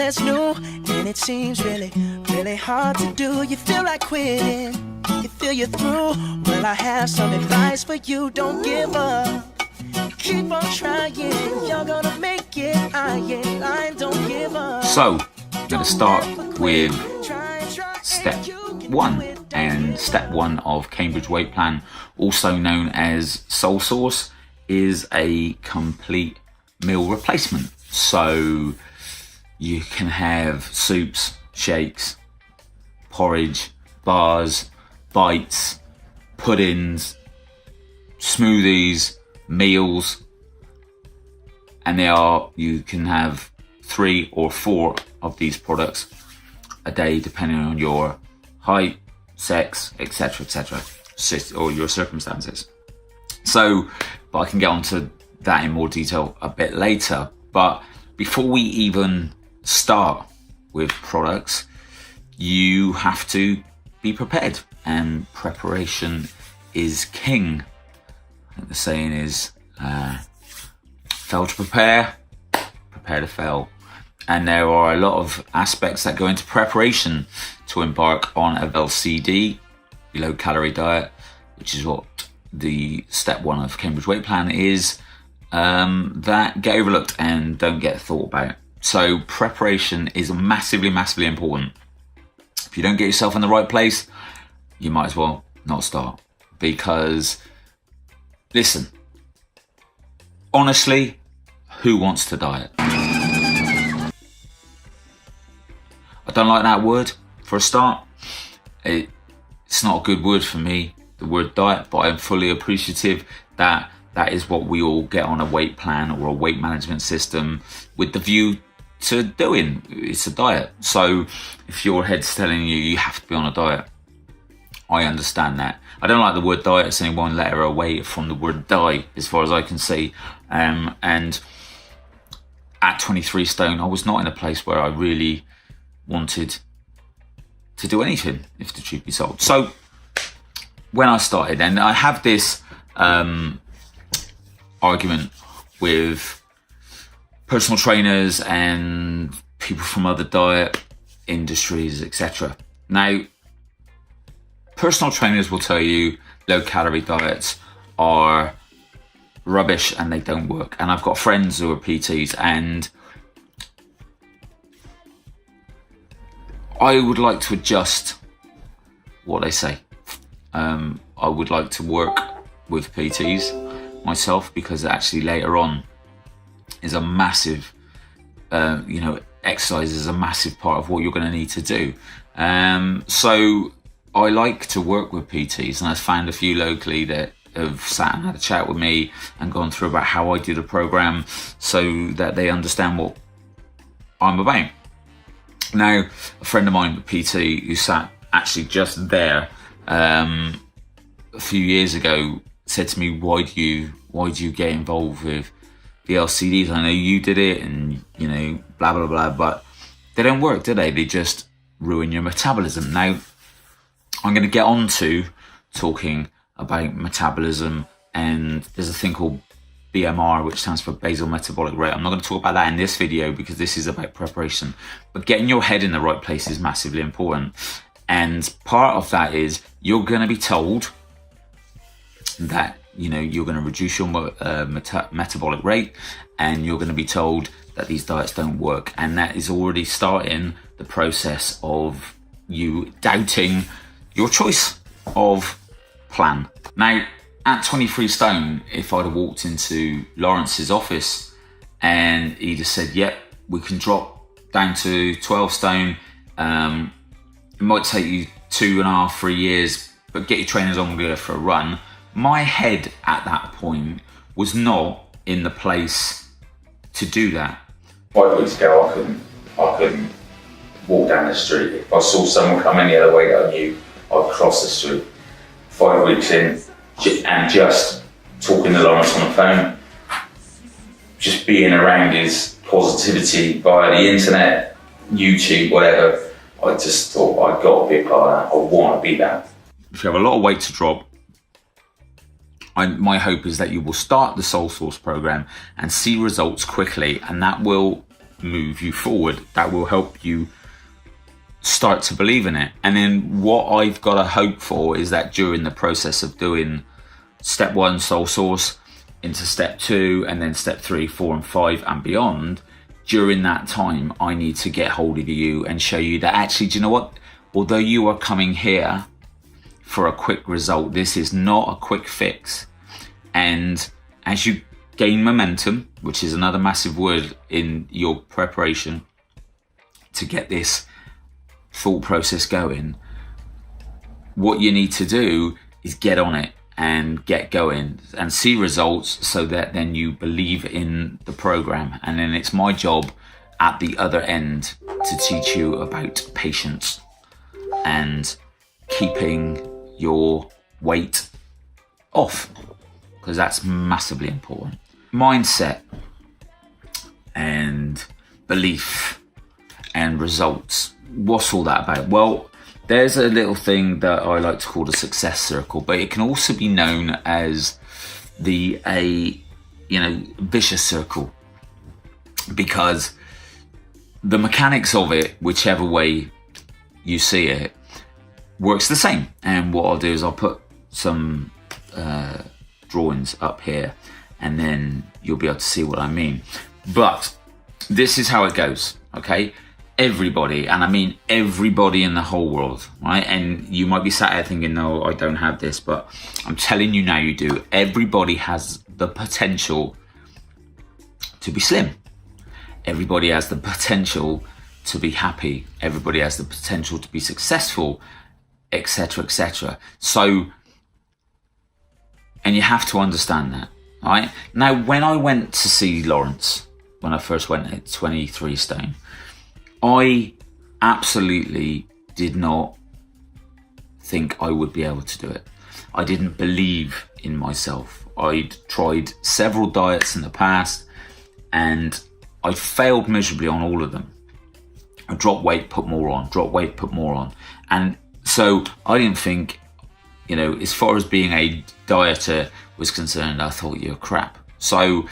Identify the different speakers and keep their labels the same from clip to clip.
Speaker 1: that's new, and it seems really, really hard to do. You feel like quitting, you feel you're through. Well, I have some advice for you. Don't give up, keep on trying. You're gonna make it. I ain't lying, don't give up.
Speaker 2: So, I'm going to start with step one. And step one of Cambridge Weight Plan, also known as Soul Source, is a complete meal replacement. So you can have soups, shakes, porridge, bars, bites, puddings, smoothies, meals, and you can have 3 or 4 of these products a day, depending on your height, sex, etc., or your circumstances. So, but I can get onto that in more detail a bit later. But before we even start with products, you have to be prepared, and preparation is king. I think the saying is, fail to prepare, prepare to fail. And there are a lot of aspects that go into preparation to embark on a VLCD, low calorie diet, which is what the step one of Cambridge Weight Plan is, that get overlooked and don't get thought about. So preparation is massively, massively important. If you don't get yourself in the right place, you might as well not start. Because, listen, honestly, who wants to diet? I don't like that word for a start. It's not a good word for me, the word diet, but I'm fully appreciative that that is what we all get on a weight plan or a weight management system with the view to doing. It's a diet. So if your head's telling you you have to be on a diet, I understand that. I don't like the word diet. It's only one letter away from the word die, as far as I can see. And at 23 stone, I was not in a place where I really wanted to do anything, if the truth be told. So when I started, and I have this argument with personal trainers and people from other diet industries, etc. Now, personal trainers will tell you low calorie diets are rubbish and they don't work. And I've got friends who are PTs, and I would like to adjust what they say. I would like to work with PTs myself, because actually later on is a massive, exercise is a massive part of what you're going to need to do. So I like to work with PTs, and I've found a few locally that have sat and had a chat with me and gone through about how I do the program so that they understand what I'm about. Now, a friend of mine, a PT, who sat actually just there a few years ago, said to me, why do you get involved with VLCDs? I know you did it, and blah blah blah, but they don't work, do they? They just ruin your metabolism. Now, I'm going to get on to talking about metabolism, and there's a thing called BMR, which stands for basal metabolic rate. I'm not going to talk about that in this video because this is about preparation, but getting your head in the right place is massively important. And part of that is you're going to be told that you're going to reduce your metabolic rate, and you're going to be told that these diets don't work, and that is already starting the process of you doubting your choice of plan. Now, at 23 stone, if I'd have walked into Lawrence's office and he'd have said, yep, we can drop down to 12 stone, it might take you 2.5, 3 years, but get your trainers on, go for a run. My head at that point was not in the place to do that. 5 weeks ago, I couldn't walk down the street. If I saw someone coming the other way that I knew, I'd cross the street. 5 weeks in, and just talking to Lawrence on the phone, just being around his positivity via the internet, YouTube, whatever, I just thought, I've got to be a part of that. I want to be that. If you have a lot of weight to drop, my hope is that you will start the Soul Source program and see results quickly, and that will move you forward, that will help you start to believe in it. And then what I've got to hope for is that during the process of doing step 1, soul source, into step 2, and then step 3, 4 and 5 and beyond, during that time I need to get hold of you and show you that actually, do you know what, although you are coming here for a quick result, this is not a quick fix. And as you gain momentum, which is another massive word in your preparation to get this thought process going, what you need to do is get on it and get going and see results, so that then you believe in the program. And then it's my job at the other end to teach you about patience and keeping your weight off, because that's massively important. Mindset and belief and results. What's all that about? Well, there's a little thing that I like to call the success circle, but it can also be known as the vicious circle, because the mechanics of it, whichever way you see it, works the same. And what I'll do is I'll put some drawings up here, and then you'll be able to see what I mean. But this is how it goes, okay? Everybody, and I mean everybody in the whole world, right? And you might be sat there thinking, no, I don't have this, but I'm telling you now you do. Everybody has the potential to be slim. Everybody has the potential to be happy. Everybody has the potential to be successful, etc., etc. So, and you have to understand that, right? Now, when I went to see Lawrence, when I first went at 23 stone, I absolutely did not think I would be able to do it. I didn't believe in myself. I'd tried several diets in the past and I failed miserably on all of them. I dropped weight, put more on, dropped weight, put more on. And so I didn't think, as far as being a dieter was concerned, I thought you're crap. So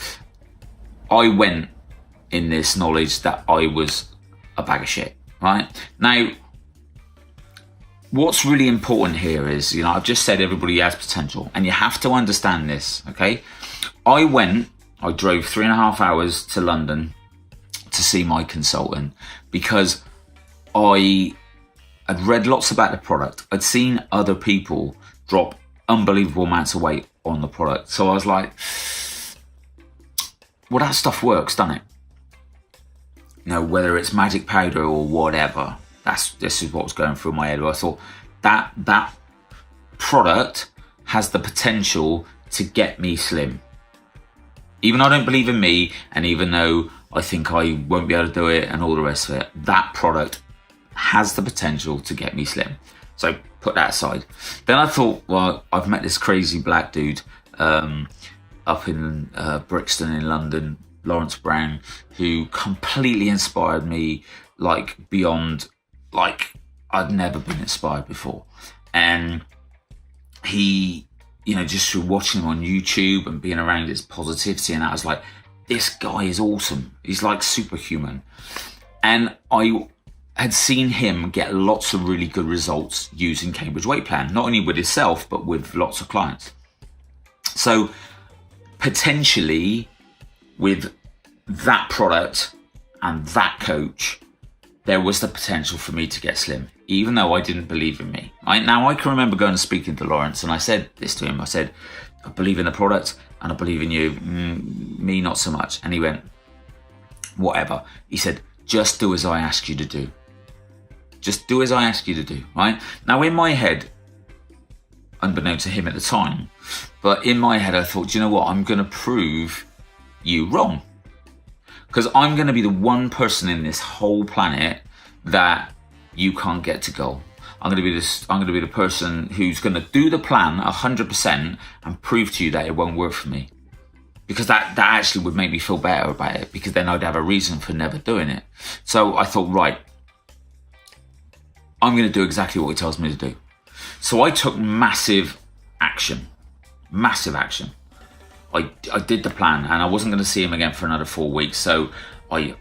Speaker 2: I went in this knowledge that I was a bag of shit, right? Now, what's really important here is, I've just said everybody has potential, and you have to understand this, okay? I drove 3.5 hours to London to see my consultant because I had read lots about the product. I'd seen other people drop unbelievable amounts of weight on the product. So I was like, well, that stuff works, doesn't it? Whether it's magic powder or whatever, this is what was going through my head. I thought that product has the potential to get me slim. Even though I don't believe in me, and even though I think I won't be able to do it and all the rest of it, that product has the potential to get me slim. So put that aside. Then I thought, well, I've met this crazy black dude up in Brixton in London, Lawrence Brown, who completely inspired me, beyond, I'd never been inspired before. And he, just through watching him on YouTube and being around his positivity, and I was like, this guy is awesome. He's like superhuman. And I had seen him get lots of really good results using Cambridge Weight Plan, not only with himself, but with lots of clients. So potentially, with that product and that coach, there was the potential for me to get slim, even though I didn't believe in me. Now I can remember going and speaking to Lawrence, and I said this to him. I said, I believe in the product and I believe in you. Me, not so much. And he went, whatever. He said, just do as I ask you to do. Just do as I ask you to do, right? Now in my head, unbeknown to him at the time, but in my head I thought, do you know what? I'm going to prove you wrong. Because I'm going to be the one person in this whole planet that you can't get to goal. I'm going to be the person who's going to do the plan 100% and prove to you that it won't work for me. Because that actually would make me feel better about it, because then I'd have a reason for never doing it. So I thought, right, I'm going to do exactly what he tells me to do. So I took massive action. I did the plan, and I wasn't going to see him again for another 4 weeks. So I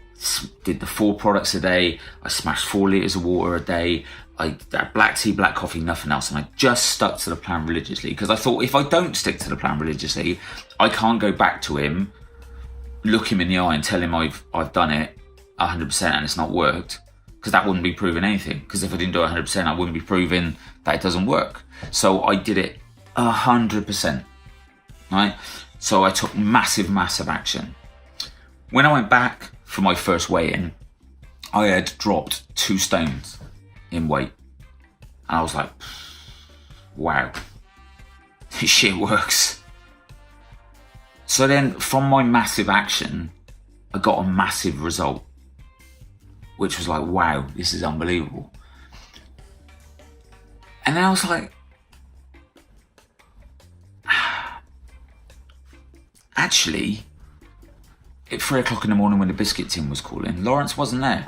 Speaker 2: did the 4 products a day. I smashed 4 litres of water a day. I had black tea, black coffee, nothing else. And I just stuck to the plan religiously, because I thought if I don't stick to the plan religiously, I can't go back to him, look him in the eye and tell him I've done it 100% and it's not worked, because that wouldn't be proving anything. Because if I didn't do it 100%, I wouldn't be proving that it doesn't work. So I did it 100%, right? So I took massive action. When I went back for my first weigh-in, I had dropped 2 stones in weight. And I was like, wow, this shit works. So then from my massive action, I got a massive result, which was like, wow, this is unbelievable. And then I was like, actually, at 3 o'clock in the morning when the biscuit tin was calling, Lawrence wasn't there.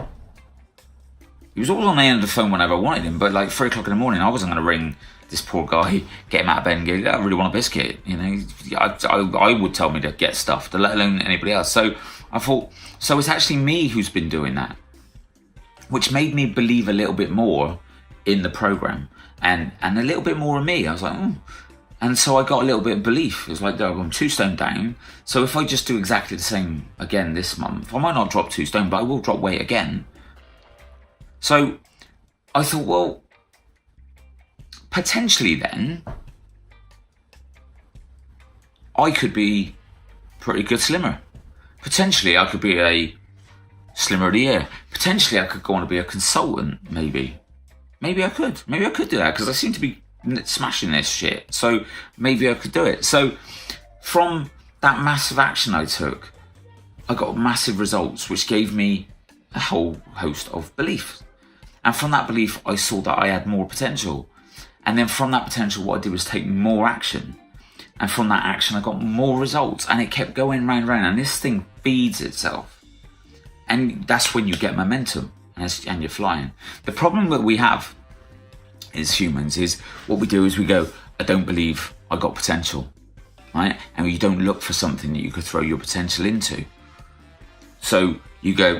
Speaker 2: He was always on the end of the phone whenever I wanted him, but like 3 o'clock in the morning, I wasn't going to ring this poor guy, get him out of bed and go, I really want a biscuit. You know, I would tell me to get stuff, let alone anybody else. So I thought, so it's actually me who's been doing that, which made me believe a little bit more in the program and a little bit more of me. I was like, And so I got a little bit of belief. It was like, I'm 2 stone down. So if I just do exactly the same again this month, I might not drop 2 stone, but I will drop weight again. So I thought, well, potentially then, I could be pretty good slimmer. Potentially I could be a slimmer of the year. Potentially I could go on to be a consultant, maybe. Maybe I could do that, because I seem to be smashing this shit. So maybe I could do it. So from that massive action I took, I got massive results, which gave me a whole host of beliefs. And from that belief, I saw that I had more potential. And then from that potential, what I did was take more action. And from that action, I got more results. And it kept going round and round. And this thing feeds itself. And that's when you get momentum and you're flying. The problem that we have as humans is what we do is we go, I don't believe I got potential, right? And you don't look for something that you could throw your potential into. So you go,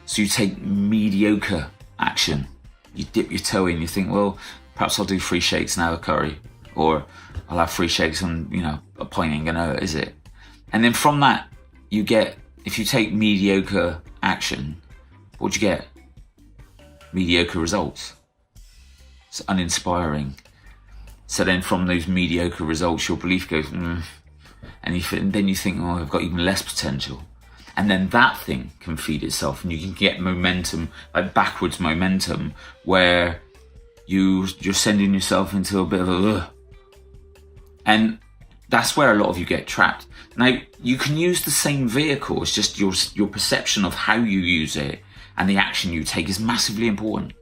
Speaker 2: So you take mediocre action. You dip your toe in, you think, well, perhaps I'll do 3 shakes and have a curry. Or I'll have 3 shakes and, a pint ain't gonna hurt, is it? And then from that, you get, if you take mediocre action, what do you get? Mediocre results. It's uninspiring. So then from those mediocre results, your belief goes, and then you think, I've got even less potential. And then that thing can feed itself, and you can get momentum, like backwards momentum, where you're sending yourself into a bit of a and that's where a lot of you get trapped. Now, you can use the same vehicle, it's just your perception of how you use it and the action you take is massively important.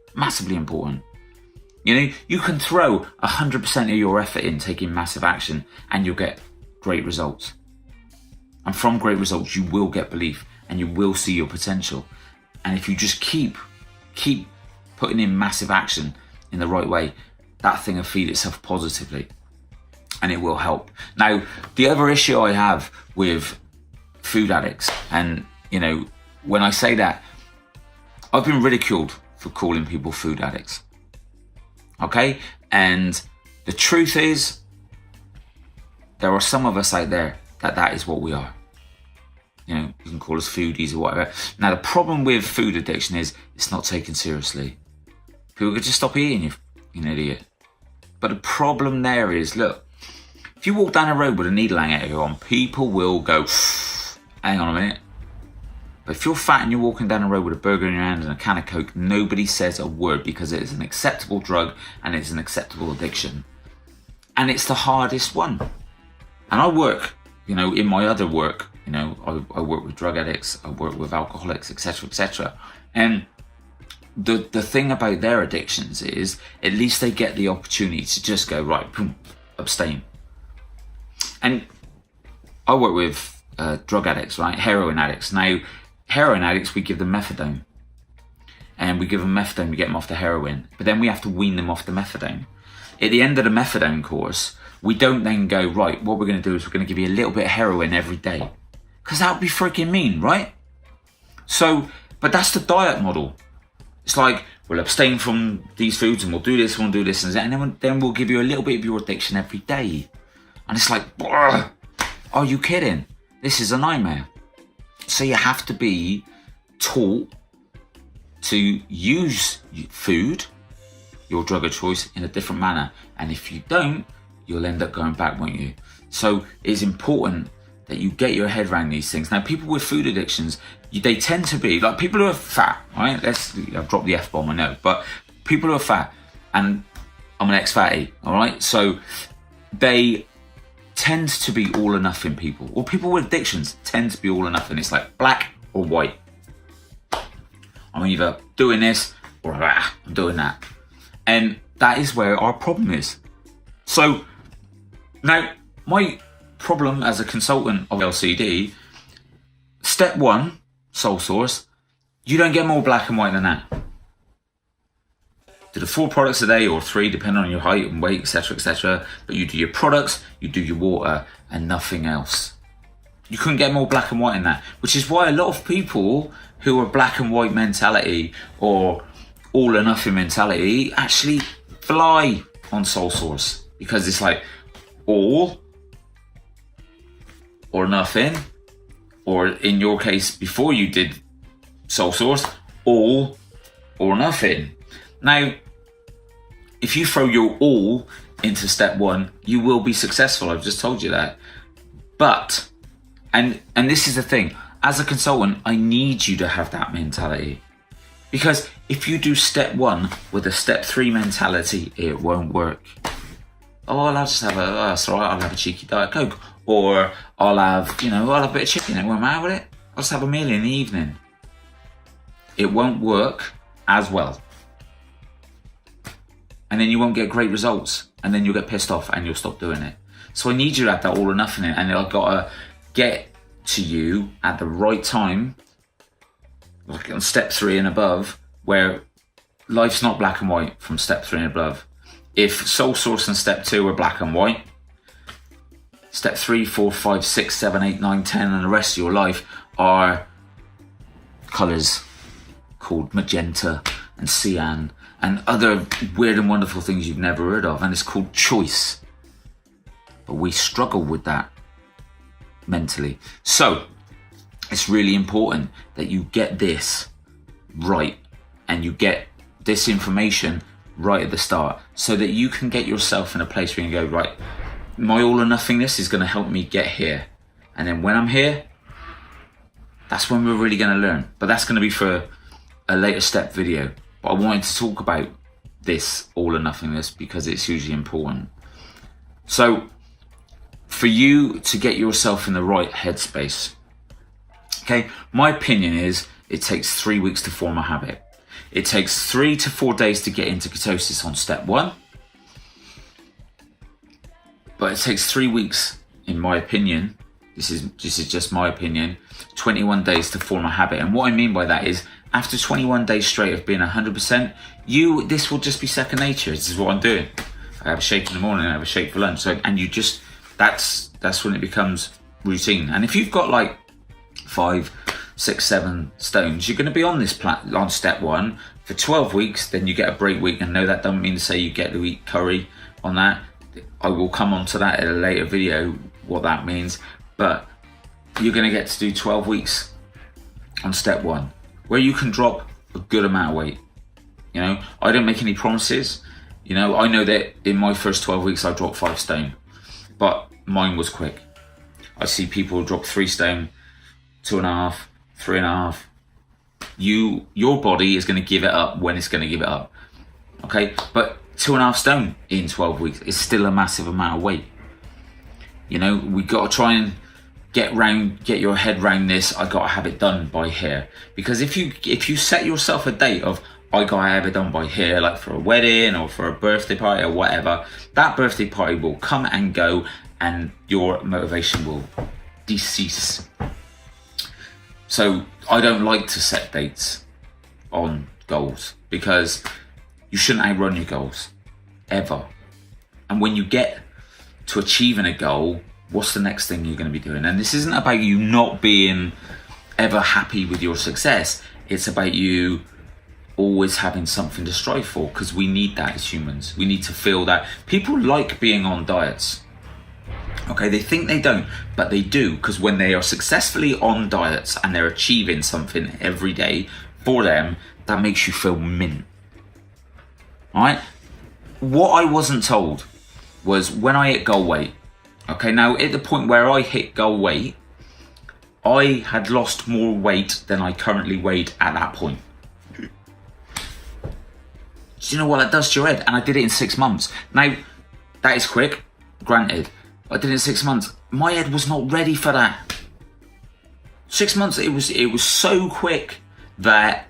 Speaker 2: You can throw 100% of your effort in taking massive action and you'll get great results. And from great results, you will get belief and you will see your potential. And if you just keep putting in massive action in the right way, that thing will feed itself positively and it will help. Now, the other issue I have with food addicts, and when I say that, I've been ridiculed for calling people food addicts. Okay? And the truth is, there are some of us out there that is what we are. You can call us foodies or whatever. Now, the problem with food addiction is it's not taken seriously. People could just stop eating, you an idiot. But the problem there is, look, if you walk down a road with a needle hanging out of your arm, people will go, hang on a minute. But if you're fat and you're walking down a road with a burger in your hand and a can of Coke, nobody says a word because it is an acceptable drug and it's an acceptable addiction. And it's the hardest one. And I work, in my other work, I work with drug addicts, I work with alcoholics, etc., etc. And the thing about their addictions is, at least they get the opportunity to just go, right, boom, abstain. And I work with drug addicts, right, heroin addicts. Now, heroin addicts, we give them methadone. And we give them methadone to get them off the heroin. But then we have to wean them off the methadone. At the end of the methadone course, we don't then go, right, what we're going to do is we're going to give you a little bit of heroin every day. Because that would be freaking mean, right? So, but that's the diet model. It's like, we'll abstain from these foods and we'll do this, we'll do this and that, and then we'll give you a little bit of your addiction every day. And it's like, are you kidding? This is a nightmare. So you have to be taught to use food, your drug of choice, in a different manner. And if you don't, you'll end up going back, won't you? So it's important that you get your head around these things. Now, people with food addictions, they tend to be like people who are fat, right? I've dropped the F-bomb, I know, but people who are fat, and I'm an ex-fatty, all right? So they tend to be all or nothing people, or people with addictions tend to be all or nothing. It's like black or white. I'm either doing this or I'm doing that. And that is where our problem is. So now, my problem as a consultant of VLCD, step 1, sole source, you don't get more black and white than that. Do the 4 products a day or 3, depending on your height and weight, etc. But you do your products, you do your water, and nothing else. You couldn't get more black and white in that, which is why a lot of people who are black and white mentality or all or nothing mentality actually fly on sole source, because it's like all or nothing, or in your case, before you did sole source, all or nothing. Now, if you throw your all into step 1, you will be successful. I've just told you that. But, and this is the thing, as a consultant, I need you to have that mentality. Because if you do step 1 with a step 3 mentality, it won't work. Oh, I'll just have that's all right, I'll have a cheeky Diet Coke. Or I'll have a bit of chicken, it won't matter with it. I'll just have a meal in the evening. It won't work as well. And then you won't get great results. And then you'll get pissed off and you'll stop doing it. So I need you to have that all or nothing in it. And I've got to get to you at the right time, like on step 3 and above, where life's not black and white from step 3 and above. If sole source and step 2 are black and white, step 3, 4, 5, 6, 7, 8, 9, 10, and the rest of your life are colours called magenta and cyan and other weird and wonderful things you've never heard of, and it's called choice. But we struggle with that mentally. So it's really important that you get this right and you get this information right at the start, so that you can get yourself in a place where you can go, right, my all or nothingness is going to help me get here. And then when I'm here, that's when we're really going to learn. But that's going to be for a later step video. But I wanted to talk about this all or nothingness because it's hugely important. So for you to get yourself in the right headspace, okay, my opinion is it takes 3 weeks to form a habit. It takes 3 to 4 days to get into ketosis on step 1. But it takes 3 weeks, in my opinion, this is just my opinion, 21 days to form a habit. And what I mean by that is, after 21 days straight of being 100%, this will just be second nature. This is what I'm doing. I have a shake in the morning, I have a shake for lunch. So, and you just, that's when it becomes routine. And if you've got like 5, 6, 7 stones, you're going to be on this on step 1 for 12 weeks. Then you get a break week, and no, that doesn't mean to say you get to eat curry on that. I will come on to that in a later video, what that means. But you're going to get to do 12 weeks on step 1, where you can drop a good amount of weight. I don't make any promises. I know that in my first 12 weeks I dropped 5 stone, but mine was quick. I see people drop 3 stone, 2.5, 3.5. Your body is going to give it up when it's going to give it up. Okay, but 2.5 stone in 12 weeks is still a massive amount of weight. We got to try and get your head round this. I got to have it done by here, because if you set yourself a date of I got to have it done by here, like for a wedding or for a birthday party or whatever, that birthday party will come and go, and your motivation will decease. So I don't like to set dates on goals, because you shouldn't outrun your goals, ever. And when you get to achieving a goal, what's the next thing you're going to be doing? And this isn't about you not being ever happy with your success. It's about you always having something to strive for, because we need that as humans. We need to feel that. People like being on diets. Okay, they think they don't, but they do, because when they are successfully on diets and they're achieving something every day for them, that makes you feel mint. All right? What I wasn't told was when I hit goal weight. Okay, now at the point where I hit goal weight, I had lost more weight than I currently weighed at that point. Do you know what that does to your head? And I did it in 6 months. Now, that is quick, granted. I did it in 6 months. My head was not ready for that. 6 months, it was so quick that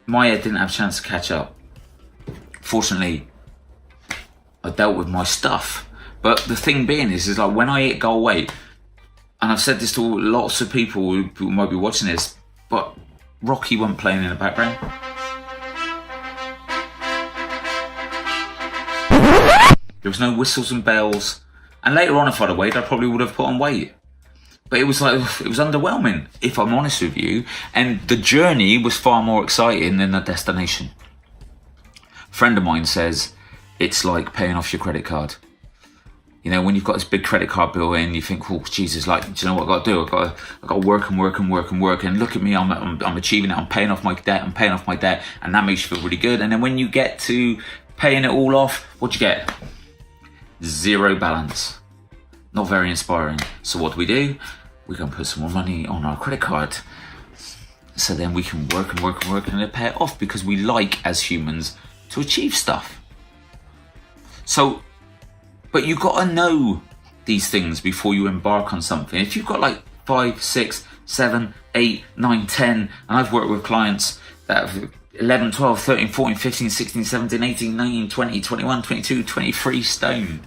Speaker 2: my head didn't have a chance to catch up. Fortunately, I dealt with my stuff. But the thing being is like when I hit goal weight, and I've said this to lots of people who might be watching this, but Rocky wasn't playing in the background. There was no whistles and bells. And later on, if I'd have weighed, I probably would have put on weight. But it was underwhelming, if I'm honest with you. And the journey was far more exciting than the destination. A friend of mine says it's like paying off your credit card. You know, when you've got this big credit card bill in, you think, oh, Jesus, like, do you know what I've got to do? I've got to work and work and work and work. And look at me, I'm achieving it. I'm paying off my debt. And that makes you feel really good. And then when you get to paying it all off, what do you get? Zero balance. Not very inspiring. So what do? We're going to put some more money on our credit card. So then we can work and work and work and then pay it off, because we like, as humans, to achieve stuff. So, but you've got to know these things before you embark on something. If you've got like 5, 6, 7, 8, 9, 10, and I've worked with clients that have 11, 12, 13, 14, 15, 16, 17, 18, 19, 20, 21, 22, 23 stone.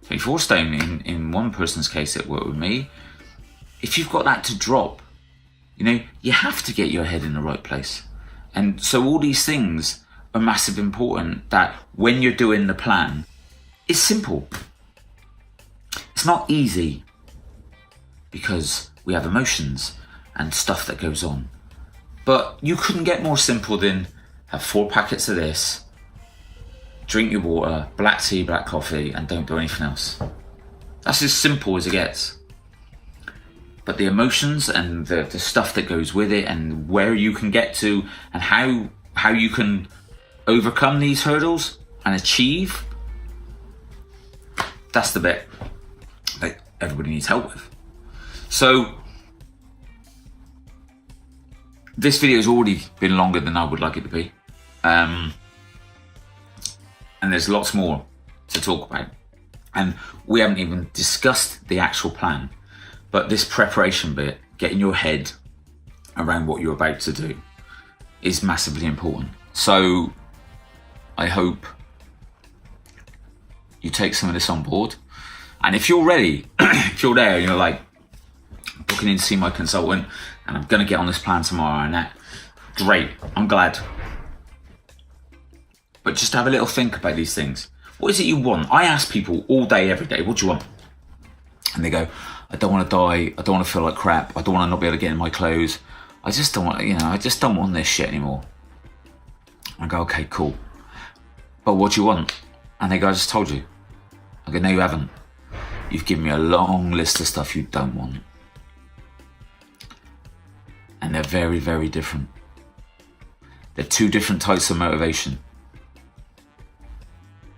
Speaker 2: 24 stone in one person's case that worked with me. If you've got that to drop, you know, you have to get your head in the right place. And so all these things are massive important, that when you're doing the plan, it's simple. It's not easy, because we have emotions and stuff that goes on. But you couldn't get more simple than have 4 packets of this, drink your water, black tea, black coffee, and don't do anything else. That's as simple as it gets. But the emotions and the stuff that goes with it, and where you can get to, and how you can overcome these hurdles and achieve, that's the bit that everybody needs help with. So this video has already been longer than I would like it to be. And there's lots more to talk about. And we haven't even discussed the actual plan. But this preparation bit, getting your head around what you're about to do, is massively important. So I hope you take some of this on board. And if you're ready, if you're there, you're like, booking in to see my consultant, and I'm going to get on this plan tomorrow, and that, great, I'm glad. But just have a little think about these things. What is it you want? I ask people all day, every day, what do you want? And they go, I don't want to die. I don't want to feel like crap. I don't want to not be able to get in my clothes. I just don't want, I just don't want this shit anymore. I go, okay, cool. But what do you want? And they go, I just told you. I go, no, you haven't. You've given me a long list of stuff you don't want. And they're very, very different. They're 2 different types of motivation.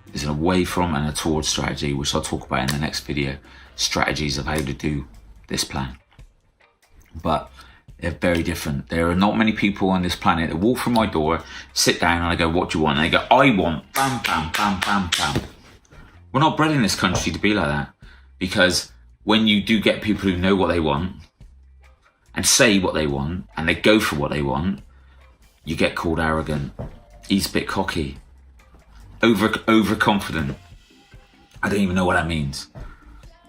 Speaker 2: There's an away from and a towards strategy, which I'll talk about in the next video. Strategies of how to do this plan. But they're very different. There are not many people on this planet that walk through my door, sit down, and I go, what do you want? And they go, I want bam, bam, bam, bam, bam. We're not bred in this country to be like that. Because when you do get people who know what they want and say what they want and they go for what they want, you get called arrogant. He's a bit cocky. Overconfident. I don't even know what that means.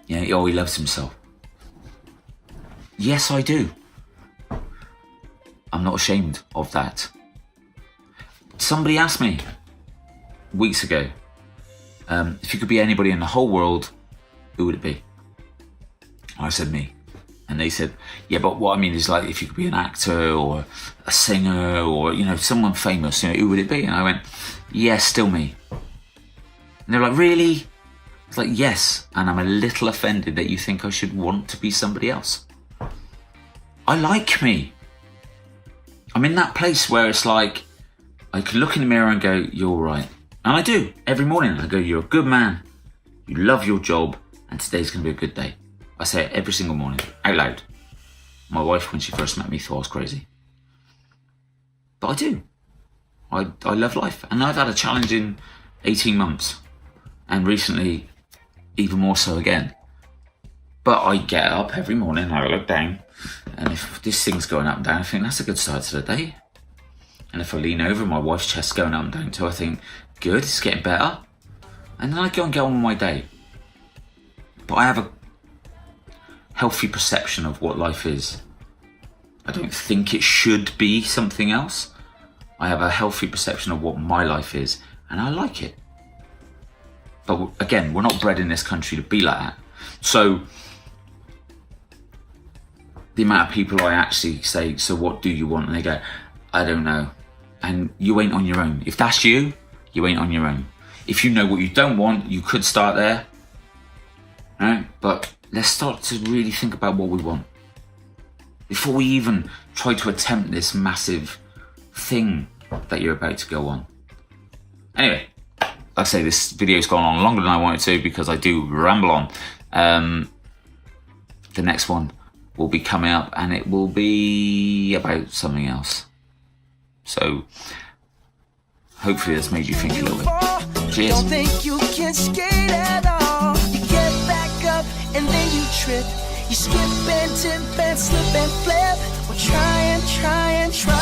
Speaker 2: Yeah, he loves himself. Yes, I do. I'm not ashamed of that. Somebody asked me weeks ago, if you could be anybody in the whole world, who would it be? I said me. And they said, yeah, but what I mean is, like, if you could be an actor or a singer or, you know, someone famous, you know, who would it be? And I went, yeah, still me. And they were like, really? It's like, yes. And I'm a little offended that you think I should want to be somebody else. I like me. I'm in that place where it's like, I can look in the mirror and go, you're all right. And I do. Every morning I go, you're a good man. You love your job. And today's going to be a good day. I say it every single morning, out loud. My wife, when she first met me, thought I was crazy. But I do. I love life. And I've had a challenging 18 months. And recently, even more so again. But I get up every morning, I look down. And if this thing's going up and down, I think that's a good start to the day. And if I lean over, my wife's chest's going up and down too, I think, good, it's getting better. And then I go and get on with my day. But I have a healthy perception of what life is. I don't think it should be something else. I have a healthy perception of what my life is, and I like it. But again, we're not bred in this country to be like that. So the amount of people I actually say, so what do you want? And they go, I don't know. And you ain't on your own. If that's you, you ain't on your own. If you know what you don't want, you could start there. Right? But let's start to really think about what we want before we even try to attempt this massive thing that you're about to go on. Anyway, like I say, this video's gone on longer than I wanted to because I do ramble on. The next one will be coming up and it will be about something else. So hopefully that's made you think a little bit. Cheers.
Speaker 1: Don't think you can skate at all. You get back up and then you trip. You skip and tip and slip and flip. Well, try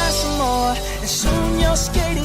Speaker 1: some more. And soon you're skating